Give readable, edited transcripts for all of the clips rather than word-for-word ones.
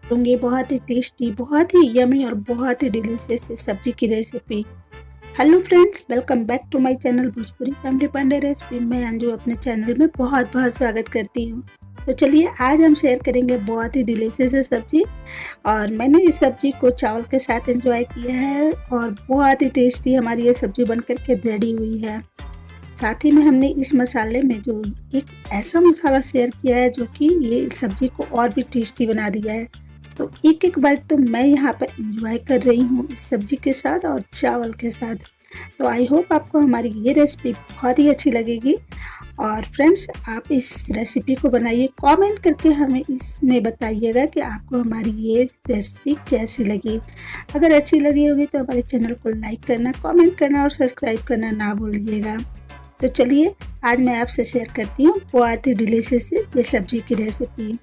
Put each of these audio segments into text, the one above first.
दूंगी बहुत ही टेस्टी, बहुत ही यमी और बहुत ही डिलीशियस सब्जी की recipe. Hello friends, welcome back to my channel Bhojpuri family Pandey recipe. मैं अंजू अपने चैनल में बहुत बहुत स्वागत करती हूँ। तो चलिए आज हम शेयर करेंगे बहुत ही डिलीशियस सब्जी, और मैंने इस सब्जी को चावल के साथ एंजॉय किया है और बहुत ही टेस्टी हमारी ये सब्जी बनकर के रेडी हुई है। साथ ही में हमने इस मसाले में जो एक ऐसा मसाला शेयर किया है जो कि ये सब्जी को और भी टेस्टी बना दिया है। तो एक एक बाइट तो मैं यहाँ पर एंजॉय कर रही हूँ इस सब्जी के साथ और चावल के साथ। तो आई होप आपको हमारी ये रेसिपी बहुत ही अच्छी लगेगी। और फ्रेंड्स, आप इस रेसिपी को बनाइए, कमेंट करके हमें इसमें बताइएगा कि आपको हमारी ये रेसिपी कैसी लगी। अगर अच्छी लगी होगी तो हमारे चैनल को लाइक करना, कमेंट करना और सब्सक्राइब करना ना भूलिएगा। तो चलिए आज मैं आपसे शेयर करती हूँ बहुत ही डिलीशियस ये सब्जी की रेसिपी।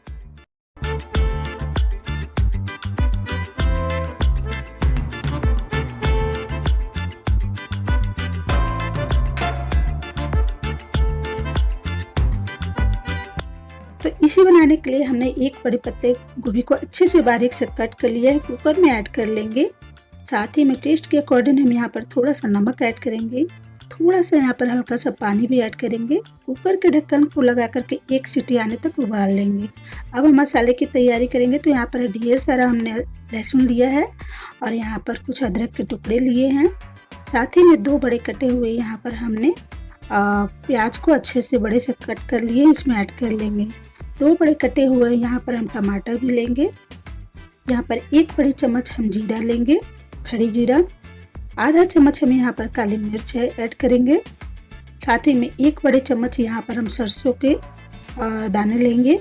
तो इसे बनाने के लिए हमने एक बड़े पत्ते गोभी को अच्छे से बारीक से कट कर लिया है, कुकर में ऐड कर लेंगे। साथ ही में टेस्ट के अकॉर्डिंग हम यहाँ पर थोड़ा सा नमक ऐड करेंगे, थोड़ा सा यहाँ पर हल्का सा पानी भी ऐड करेंगे। कुकर के ढक्कन को लगा करके एक सीटी आने तक उबाल लेंगे। अब हम मसाले की तैयारी करेंगे। तो यहाँ पर ढेर सारा हमने लहसुन लिया है और यहाँ पर कुछ अदरक के टुकड़े लिए हैं। साथ ही में 2 बड़े कटे हुए यहाँ पर हमने प्याज को अच्छे से बड़े से कट कर लिए, इसमें ऐड कर लेंगे। 2 बड़े कटे हुए यहाँ पर हम टमाटर भी लेंगे। यहाँ पर 1 बड़ी चम्मच हम जीरा लेंगे, खड़ी जीरा। आधा चम्मच हम यहाँ पर काली मिर्च ऐड करेंगे। साथ ही में 1 बड़े चम्मच यहाँ पर हम सरसों के दाने लेंगे।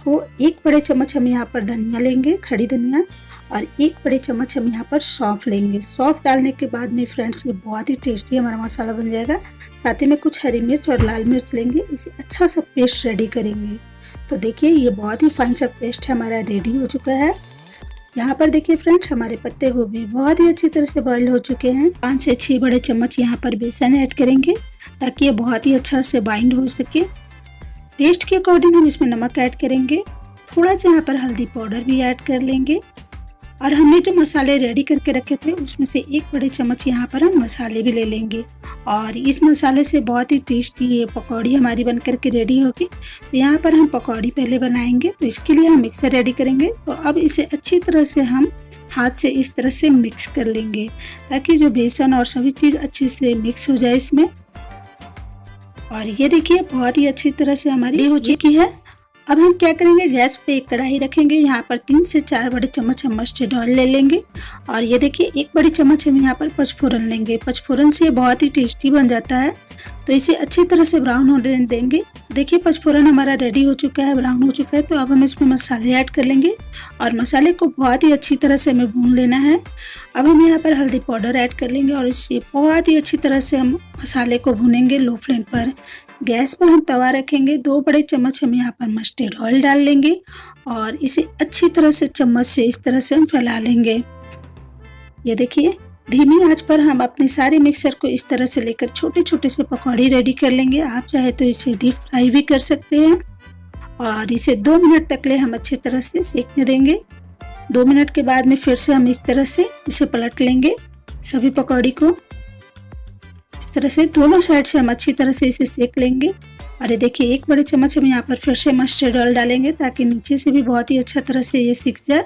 तो 1 बड़े चम्मच हम यहाँ पर धनिया लेंगे, खड़ी धनिया। और 1 बड़े चम्मच हम यहाँ पर सौंफ लेंगे। सौंफ डालने के बाद में फ्रेंड्स ये बहुत ही टेस्टी हमारा मसाला बन जाएगा। साथ ही में कुछ हरी मिर्च और लाल मिर्च लेंगे, इसे अच्छा सा पेस्ट रेडी करेंगे। तो देखिए ये बहुत ही फाइन सा पेस्ट हमारा रेडी हो चुका है। यहाँ पर देखिए फ्रेंड्स, हमारे पत्ते गोभी बहुत ही अच्छी तरह से बॉईल हो चुके हैं। 5 से 6 बड़े चम्मच यहाँ पर बेसन ऐड करेंगे ताकि ये बहुत ही अच्छा से बाइंड हो सके। टेस्ट के अकॉर्डिंग हम इसमें नमक ऐड करेंगे, थोड़ा सा यहाँ पर हल्दी पाउडर भी ऐड कर लेंगे। और हमने जो मसाले रेडी करके रखे थे उसमें से 1 बड़े चम्मच यहाँ पर हम मसाले भी ले लेंगे। और इस मसाले से बहुत ही टेस्टी ये पकौड़ी हमारी बन करके रेडी होगी। तो यहाँ पर हम पकौड़ी पहले बनाएंगे, तो इसके लिए हम मिक्सर रेडी करेंगे। तो अब इसे अच्छी तरह से हम हाथ से इस तरह से मिक्स कर लेंगे ताकि जो बेसन और सभी चीज़ अच्छे से मिक्स हो जाए इसमें। और ये देखिए बहुत ही अच्छी तरह से हमारी हो चुकी है। अब हम क्या करेंगे, गैस पे एक कढ़ाई रखेंगे। यहाँ पर 3 से 4 बड़े चम्मच हम मस्टर्ड ऑयल ले लेंगे। और ये देखिए 1 बड़ी चम्मच हम यहाँ पर पचफोरन लेंगे। पचफोरन से बहुत ही टेस्टी बन जाता है। तो इसे अच्छी तरह से ब्राउन होने देंगे। देखिए पचफोरन हमारा रेडी हो चुका है, ब्राउन हो चुका है। तो अब हम इसमें मसाले ऐड कर लेंगे और मसाले को बहुत ही अच्छी तरह से हमें भून लेना है। अब हम यहाँ पर हल्दी पाउडर ऐड कर लेंगे और इससे बहुत ही अच्छी तरह से हम मसाले को भूनेंगे लो फ्लेम पर। गैस पर हम तवा रखेंगे। 2 बड़े चम्मच हम यहाँ पर मस्टर्ड ऑयल डाल लेंगे और इसे अच्छी तरह से चम्मच से इस तरह से हम फैला लेंगे। ये देखिए धीमी आंच पर हम अपने सारे मिक्सर को इस तरह से लेकर छोटे छोटे से पकौड़ी रेडी कर लेंगे। आप चाहे तो इसे डीप फ्राई भी कर सकते हैं। और इसे 2 मिनट तक ले हम अच्छी तरह से सेकने देंगे। 2 मिनट के बाद में फिर से हम इस तरह से इसे पलट लेंगे। सभी पकौड़ी को इस तरह से दोनों साइड से हम अच्छी तरह से इसे सेक लेंगे। और ये देखिए 1 बड़े चम्मच हम यहाँ पर फिर से मस्टर्ड ऑयल डालेंगे ताकि नीचे से भी बहुत ही अच्छा तरह से ये सीख जाए।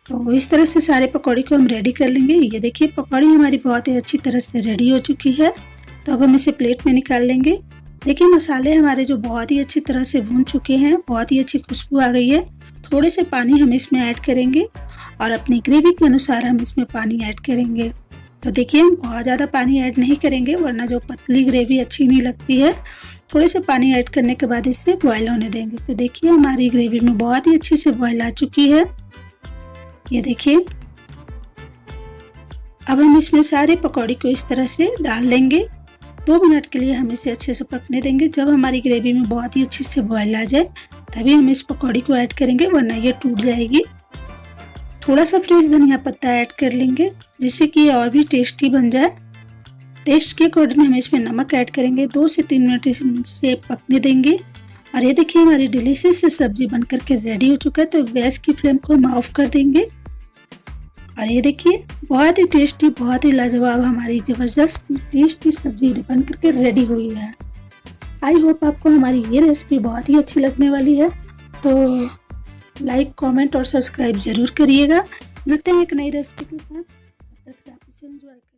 तो इस तरह से सारे पकौड़ी को हम रेडी कर लेंगे। ये देखिए पकौड़ी हमारी बहुत ही अच्छी तरह से रेडी हो चुकी है। तो अब हम इसे प्लेट में निकाल लेंगे। देखिए मसाले हमारे जो बहुत ही अच्छी तरह से भून चुके हैं, बहुत ही अच्छी खुशबू आ गई है। थोड़े से पानी हम इसमें ऐड करेंगे और अपनी ग्रेवी के अनुसार हम इसमें पानी ऐड करेंगे। तो देखिए हम बहुत ज़्यादा पानी ऐड नहीं करेंगे वरना जो पतली ग्रेवी अच्छी नहीं लगती है। थोड़े से पानी ऐड करने के बाद इसे बॉयल होने देंगे। तो देखिए हमारी ग्रेवी में बहुत ही अच्छी से बॉयल आ चुकी है। ये देखिए अब हम इसमें सारे पकौड़ी को इस तरह से डाल लेंगे। 2 मिनट के लिए हम इसे अच्छे से पकने देंगे। जब हमारी ग्रेवी में बहुत ही अच्छे से बॉयल आ जाए तभी हम इस पकौड़ी को ऐड करेंगे वरना ये टूट जाएगी। थोड़ा सा फ्रेश धनिया पत्ता ऐड कर लेंगे जिससे कि ये और भी टेस्टी बन जाए। टेस्ट के अकॉर्डिंग हम इसमें नमक ऐड करेंगे। 2 से 3 मिनट इसे पकने देंगे और ये देखिए हमारी डिलीशियस से सब्जी बनकर के रेडी हो चुका है। तो गैस की फ्लेम को हम ऑफ कर देंगे। और ये देखिए बहुत ही टेस्टी, बहुत ही लाजवाब हमारी ज़बरदस्त टेस्टी सब्जी बन करके रेडी हुई है। आई होप आपको हमारी ये रेसिपी बहुत ही अच्छी लगने वाली है। तो लाइक, कमेंट और सब्सक्राइब ज़रूर करिएगा। मिलते हैं एक नई रेसिपी के साथ। तब तक से आप इसे एंजॉय करें।